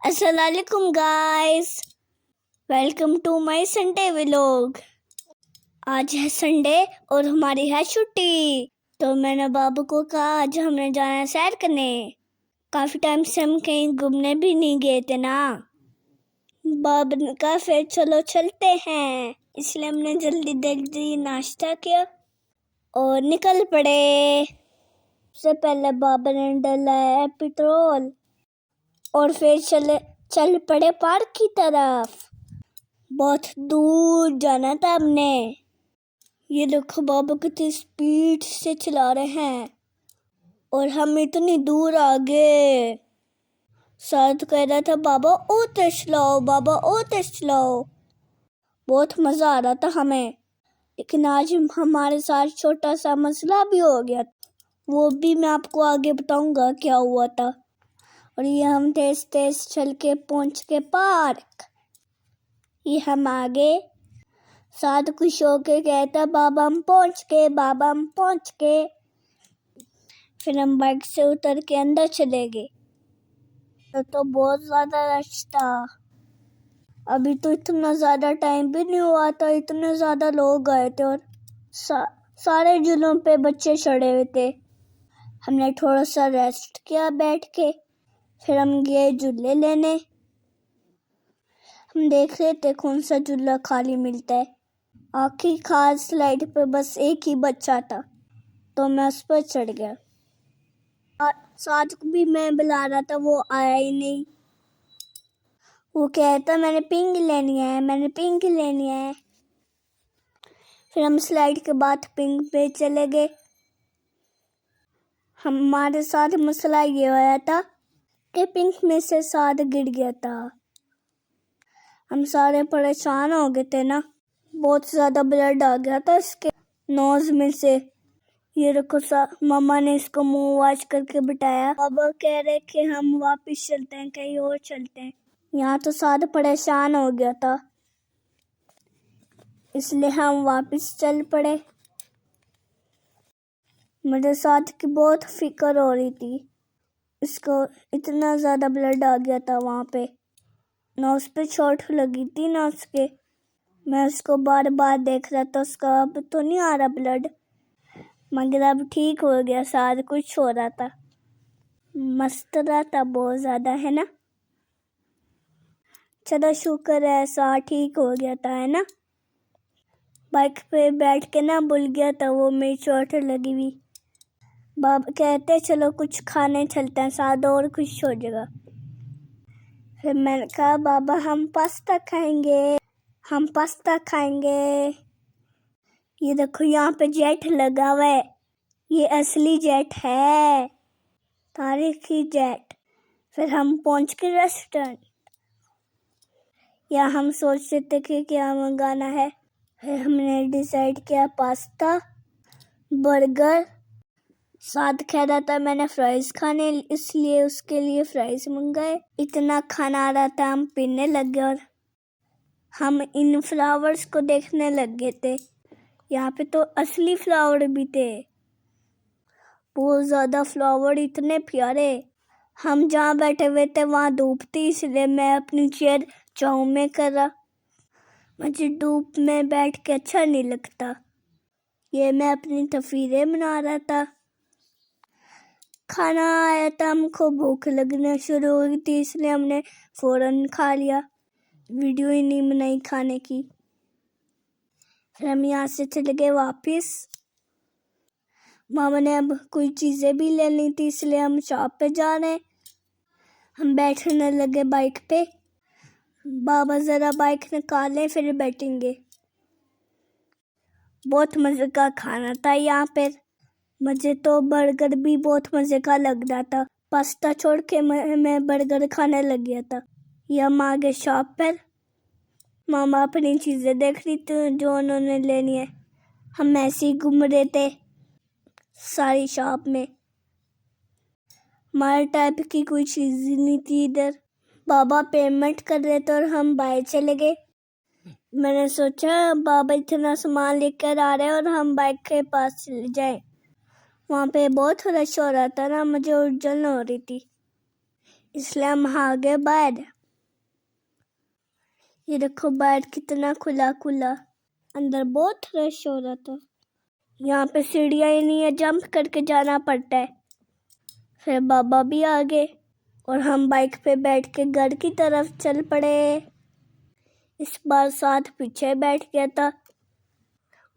अस्सलाम वालेकुम guys, welcome to my Sunday vlog. आज है संडे और हमारी है छुट्टी, तो मैंने बाबू को कहा आज हमने जाना है सैर करने। काफ़ी टाइम से हम कहीं घूमने भी नहीं गए थे ना। बाबू ने कहा फिर चलो चलते हैं, इसलिए हमने जल्दी जल्दी नाश्ता किया और निकल पड़े। सबसे पहले बाबा ने डाला है पेट्रोल और फिर चल पड़े पार्क की तरफ। बहुत दूर जाना था हमने। ये देखो बाबा कितनी स्पीड से चला रहे हैं और हम इतनी दूर आ गए। साथ कह रहा था बाबा और तेज चलाओ, बाबा और तेज चलाओ। बहुत मज़ा आ रहा था हमें, लेकिन आज हमारे साथ छोटा सा मसला भी हो गया। वो भी मैं आपको आगे बताऊंगा क्या हुआ था। और ये हम तेज तेज चल के पहुंच के पार्क। ये हम आगे साथ खुश होके कहता बाबा हम पहुंच गए, बाबा हम पहुंच गए। फिर हम बाइक से उतर के अंदर चले गए। तो बहुत ज़्यादा रश था। अभी तो इतना ज़्यादा टाइम भी नहीं हुआ था, इतने ज़्यादा लोग आए थे और सारे झूलों पे बच्चे चढ़े हुए थे। हमने थोड़ा सा रेस्ट किया बैठ के, फिर हम गए झूले लेने। हम देख रहे थे कौन सा झूला खाली मिलता है। आखिरी खास स्लाइड पे बस एक ही बच्चा था, तो मैं उस पर चढ़ गया। साथ को भी मैं बुला रहा था, वो आया ही नहीं। वो कहता मैंने पिंक लेनी है, मैंने पिंक लेनी है। फिर हम स्लाइड के बाद पिंक पे चले गए। हमारे साथ मसला ये आया था कि पिंक में से साथ गिर गया था। हम सारे परेशान हो गए थे ना। बहुत ज़्यादा ब्लड आ गया था इसके नोज में से। ये देखो मम्मा ने इसको मुंह वॉश करके बिठाया। पापा कह रहे कि हम वापस चलते हैं, कहीं और चलते हैं। यहाँ तो सारे परेशान हो गया था, इसलिए हम वापस चल पड़े। मेरे साथ की बहुत फिक्र हो रही थी। इसको इतना ज़्यादा ब्लड आ गया था वहाँ पे। नोज पे चोट लगी थी ना उसके। मैं उसको बार बार देख रहा था, उसका अब तो नहीं आ रहा ब्लड, मगर अब ठीक हो गया। साथ कुछ हो रहा था, मस्त रहा था बहुत ज़्यादा, है ना। चलो शुक्र है साथ ठीक हो गया था, है ना। बाइक पे बैठ के ना भूल गया था वो मेरी चोट लगी हुई। बाबा कहते चलो कुछ खाने चलते हैं, साथ और खुश हो जाएगा। फिर मैंने कहा बाबा हम पास्ता खाएंगे, हम पास्ता खाएंगे। ये देखो यहाँ पे जेट लगा हुआ है, ये असली जेट है, तारीखी जेट। फिर हम पहुँच के रेस्टोरेंट। या हम सोच रहे थे कि क्या मंगाना है। फिर हमने डिसाइड किया पास्ता, बर्गर। साथ कह रहा था मैंने फ्राइज खाने, इसलिए उसके लिए फ्राइज मंगाए। इतना खाना आ रहा था, हम पीने लग गए और हम इन फ्लावर्स को देखने लग गए थे। यहाँ पे तो असली फ्लावर भी थे, बहुत ज़्यादा फ्लावर, इतने प्यारे। हम जहाँ बैठे हुए थे वहाँ धूप थी, इसलिए मैं अपनी चेयर छाँव में कर रहा। मुझे धूप में बैठ के अच्छा नहीं लगता। ये मैं अपनी तस्वीरें बना रहा था। खाना आया था, हमको भूख लगना शुरू हो गई थी, इसलिए हमने फ़ौरन खा लिया। वीडियो ही नहीं बनाई खाने की। फिर हम यहाँ से चले गए वापस। मामा ने अब कोई चीज़ें भी ले ली थी, इसलिए हम शॉप पे जा रहे हैं। हम बैठने लगे बाइक पे। बाबा ज़रा बाइक निकालें फिर बैठेंगे। बहुत मज़े का खाना था यहाँ पे। मुझे तो बर्गर भी बहुत मज़े का लग रहा था। पास्ता छोड़ के मैं बर्गर खाने लग गया था। ये हम आ गए शॉप पर। मामा अपनी चीज़ें देख रही थी जो उन्होंने लेनी है। हम ऐसे ही घूम रहे थे सारी शॉप में। हमारे टाइप की कोई चीज़ ही नहीं थी इधर। बाबा पेमेंट कर रहे थे और हम बाहर चले गए। मैंने सोचा बाबा इतना सामान लेकर आ रहे हैं और हम बाइक के पास चले जाएं। वहाँ पे बहुत रश हो रहा था ना, मुझे उलझन हो रही थी। اس لیے ہم آ گئے باہر. یہ دیکھو باہر کتنا کھلا کھلا. اندر بہت رش ہو رہا تھا. یہاں پہ سیڑھیاں ہی نہیں ہے, جمپ کر کے جانا پڑتا ہے. پھر بابا بھی آ گئے اور ہم بائک پہ بیٹھ کے گھر کی طرف چل پڑے. اس بار ساتھ پیچھے بیٹھ گیا تھا.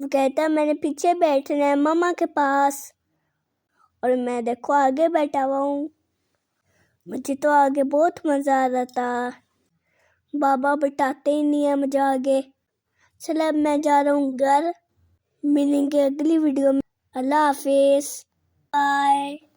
وہ کہتا میں نے پیچھے بیٹھنا ہے ماما کے پاس, اور میں دیکھو آگے بیٹھا ہوا ہوں. مجھے تو آگے بہت مزہ آ رہا تھا. بابا بٹاتے ہی نہیں ہے مجھے آگے. چلو اب میں جا رہا ہوں گھر. ملیں گے اگلی ویڈیو میں. اللہ حافظ. بائے.